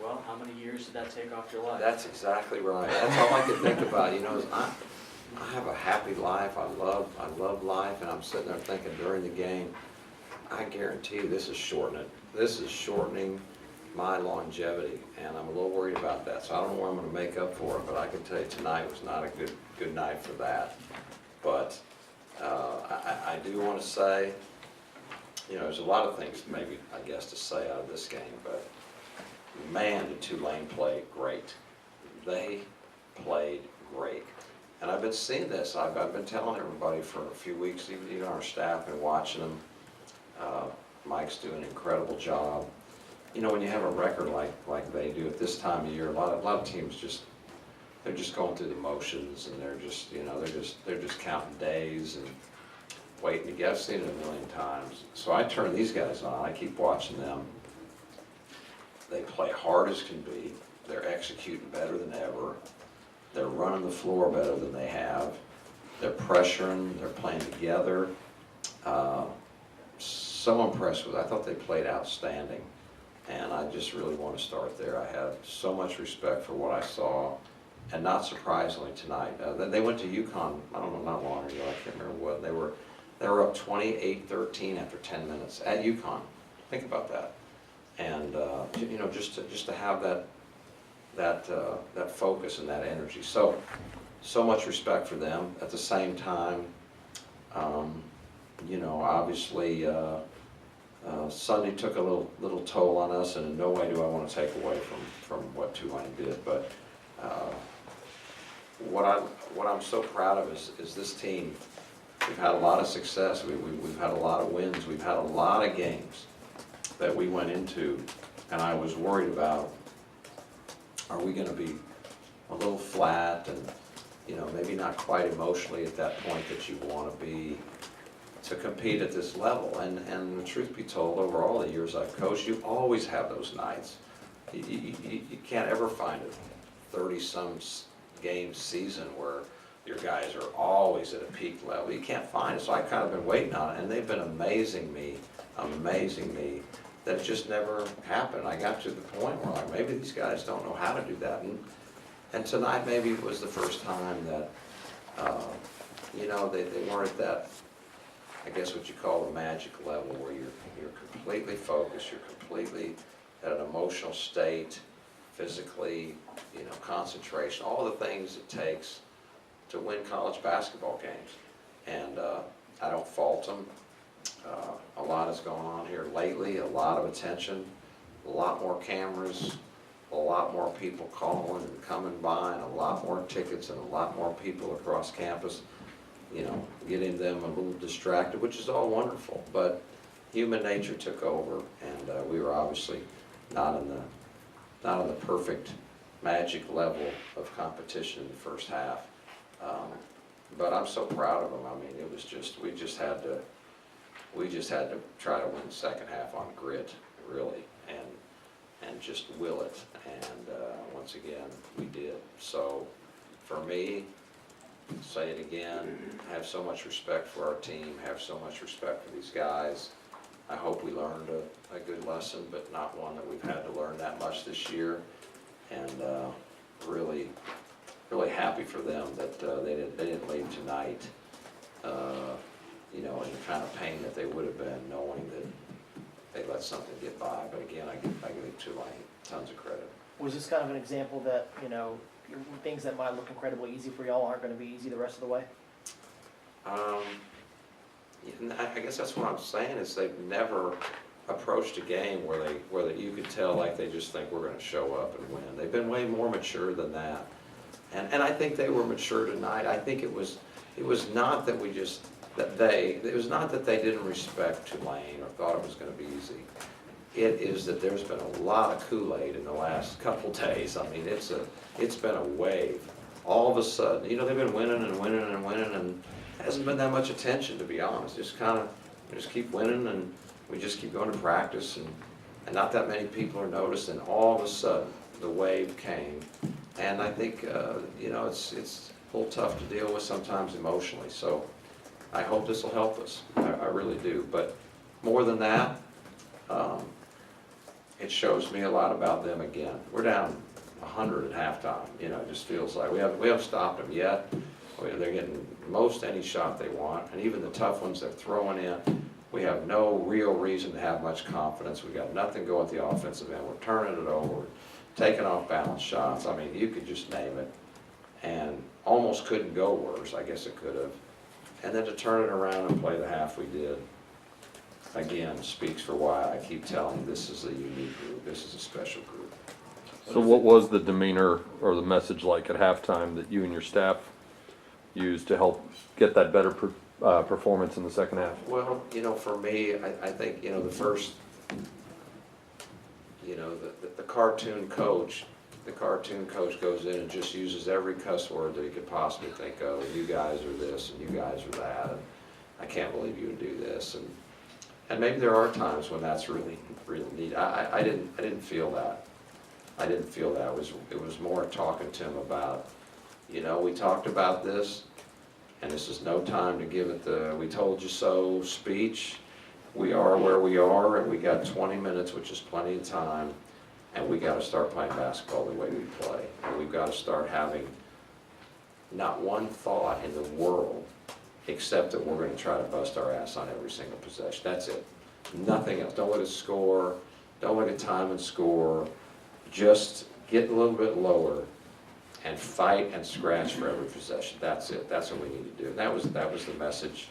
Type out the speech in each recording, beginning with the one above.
well, how many years did that take off your life? That's exactly right. That's all I could think about. You know, is I have a happy life. I love life, and I'm sitting there thinking during the game, I guarantee you this is shortening it. This is shortening my longevity, and I'm a little worried about that. So I don't know where I'm going to make up for it, but I can tell you tonight was not a good night for that. But I do want to say, you know, there's a lot of things maybe, I guess, to say out of this game, but man, did Tulane play great. They played great. And I've been seeing this. I've been telling everybody for a few weeks, even our staff, been watching them. Mike's doing an incredible job. You know, when you have a record like they do at this time of year, a lot of teams they're just going through the motions, and they're just, you know, they're just counting days and waiting to get. I've seen it a million times. So I turn these guys on. I keep watching them. They play hard as can be. They're executing better than ever. They're running the floor better than they have. They're pressuring. They're playing together. So impressed with it. I thought they played outstanding. And I just really want to start there. I have so much respect for what I saw. And not surprisingly tonight, they went to UConn, I don't know, not long ago, I can't remember what. They were up 28-13 after 10 minutes at UConn. Think about that. And you know, just to have that focus and that energy. So much respect for them. At the same time, you know, obviously Sunday took a little toll on us, and in no way do I want to take away from what Tulane did. But what I'm so proud of is this team. We've had a lot of success. We've had a lot of wins. We've had a lot of games that we went into, and I was worried about, are we going to be a little flat and, you know, maybe not quite emotionally at that point that you want to be to compete at this level. And the truth be told, over all the years I've coached, you always have those nights. You can't ever find a 30-some game season where your guys are always at a peak level. You can't find it. So I've kind of been waiting on it, and they've been amazing me that it just never happened. I got to the point where like, maybe these guys don't know how to do that. And tonight maybe it was the first time that, you know, they weren't at that, I guess what you call the magic level, where you're completely focused, you're completely at an emotional state, physically, you know, concentration, all the things it takes to win college basketball games. And I don't fault them. A lot has gone on here lately, a lot of attention, a lot more cameras, a lot more people calling and coming by, and a lot more tickets, and a lot more people across campus, you know, getting them a little distracted, which is all wonderful. But human nature took over, and we were obviously not on the perfect magic level of competition in the first half. But I'm so proud of them. I mean, it was just, we just had to try to win the second half on grit, really, and just will it. And once again, we did. So for me, say it again, have so much respect for our team, have so much respect for these guys. I hope we learned a good lesson, but not one that we've had to learn that much this year. And really happy for them that they didn't leave tonight, you know, in the kind of pain that they would have been, knowing that they let something get by. But again, I give Tulane tons of credit. Was this kind of an example that, you know, things that might look incredibly easy for y'all aren't going to be easy the rest of the way? I guess that's what I'm saying, is they've never approached a game where you could tell like they just think we're going to show up and win. They've been way more mature than that, and I think they were mature tonight. I think it was not that it was not that they didn't respect Tulane or thought it was going to be easy. It is that there's been a lot of Kool-Aid in the last couple days. I mean, it's been a wave. All of a sudden, you know, they've been winning and winning and winning, and it hasn't been that much attention, to be honest. Just kind of, we just keep winning, and we just keep going to practice, and not that many people are noticed, and all of a sudden, the wave came. And I think, you know, it's a little tough to deal with sometimes emotionally. So I hope this will help us. I really do. But more than that, it shows me a lot about them again. We're down 100 at halftime, you know, it just feels like we haven't stopped them yet. They're getting most any shot they want, and even the tough ones they're throwing in, we have no real reason to have much confidence. We got nothing going at the offensive end. We're turning it over, we're taking off balance shots. I mean, you could just name it, and almost couldn't go worse. I guess it could have. And then to turn it around and play the half we did, again, speaks for why I keep telling you this is a unique group. This is a special group. So what was the demeanor or the message like at halftime that you and your staff used to help get that better performance in the second half? Well, you know, for me, I think, you know, the first, you know, the cartoon coach goes in and just uses every cuss word that he could possibly think of. You guys are this and you guys are that, and I can't believe you would do this. And maybe there are times when that's really, really neat. I didn't feel that. I didn't feel that. It was more talking to him about, you know, we talked about this, and this is no time to give it the "we told you so" speech. We are where we are, and we got 20 minutes, which is plenty of time, and we got to start playing basketball the way we play. And we've got to start having not one thought in the world except that we're going to try to bust our ass on every single possession. That's it. Nothing else. Don't look at score. Don't look at time and score. Just get a little bit lower and fight and scratch for every possession. That's it. That's what we need to do. And that was the message.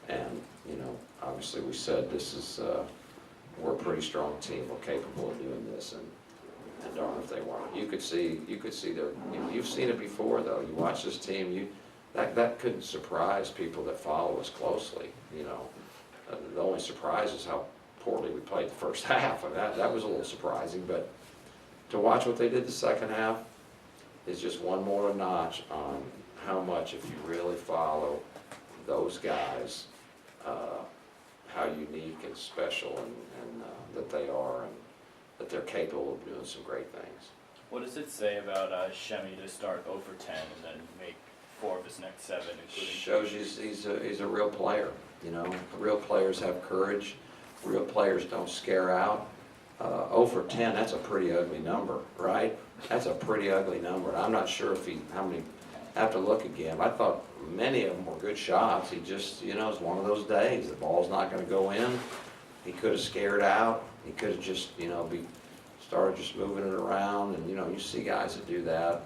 And, you know, obviously we said this is, we're a pretty strong team. We're capable of doing this. And darn if they weren't. You could see their, you know, you've seen it before though. You watch this team, that couldn't surprise people that follow us closely, you know. The only surprise is how poorly we played the first half. And that was a little surprising, but to watch what they did the second half is just one more notch on how much, if you really follow those guys, how unique and special and that they are, and that they're capable of doing some great things. What does it say about Shemi to start 0 for 10 and then make 4 of his next 7, including? Shows you he's a real player. You know, real players have courage. Real players don't scare out. 0 for 10, that's a pretty ugly number, right? That's a pretty ugly number. And I'm not sure how many, I have to look again. I thought many of them were good shots. He just, you know, it's one of those days. The ball's not going to go in. He could have scared out. He could have just, you know, started just moving it around. And, you know, you see guys that do that.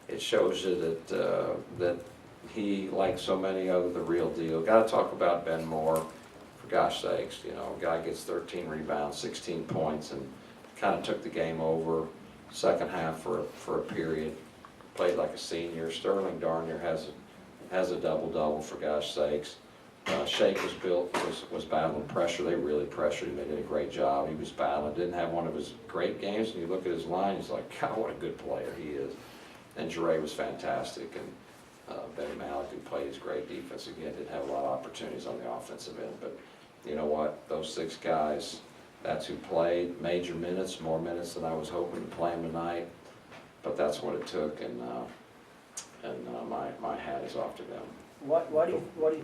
It shows you that he, like so many other, the real deal. Got to talk about Ben Moore. For gosh sakes, you know, a guy gets 13 rebounds, 16 points, and kind of took the game over second half for a period. Played like a senior. Sterling darn near has a double-double, for gosh sakes. Shake was battling pressure. They really pressured him. They did a great job. He was battling. Didn't have one of his great games. And you look at his line, he's like, God, what a good player he is. And Jure was fantastic. And Benny Malik, who played his great defense again, didn't have a lot of opportunities on the offensive end. But you know what? Those 6 guys, that's who played major minutes, more minutes than I was hoping to play them tonight. But that's what it took, and my hat is off to them. Why do you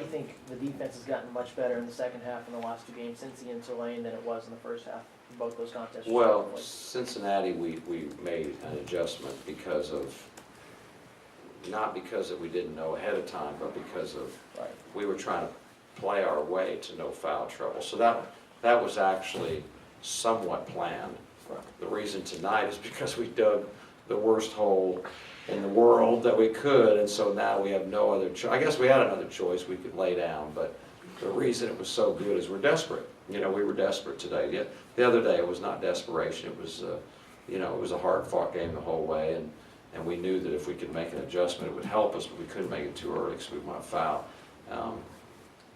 think the defense has gotten much better in the second half in the last 2 games, Cincy and Tulane, than it was in the first half in both those contests? Well, Cincinnati, we made an adjustment not because that we didn't know ahead of time, but because of we were trying to play our way to no foul trouble. So that was actually somewhat planned. The reason tonight is because we dug the worst hole in the world that we could, and so now we have no other choice. I guess we had another choice we could lay down, but the reason it was so good is we're desperate. You know, we were desperate today. The other day it was not desperation. It was, you know, it was a hard-fought game the whole way, and we knew that if we could make an adjustment, it would help us, but we couldn't make it too early because we want to foul.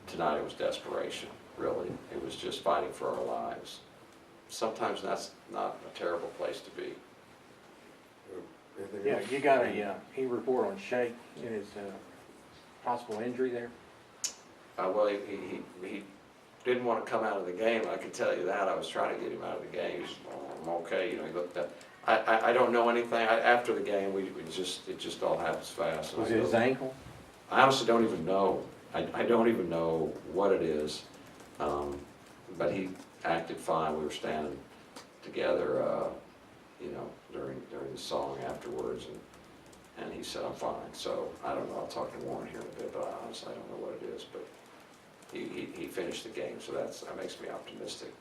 Tonight it was desperation, really. It was just fighting for our lives. Sometimes that's not a terrible place to be. Yeah, you got he report on Shake and his possible injury there? Well, he didn't want to come out of the game. I can tell you that. I was trying to get him out of the game. He's, I'm okay. You know, he looked at. I don't know anything. After the game, it just all happens fast. Was it his ankle? I honestly don't even know. I don't even know what it is. But acted fine. We were standing together, you know, during the song afterwards, and he said, I'm fine. So, I don't know, I'll talk to Warren here in a bit, but honestly, I don't know what it is, but he finished the game, so that makes me optimistic.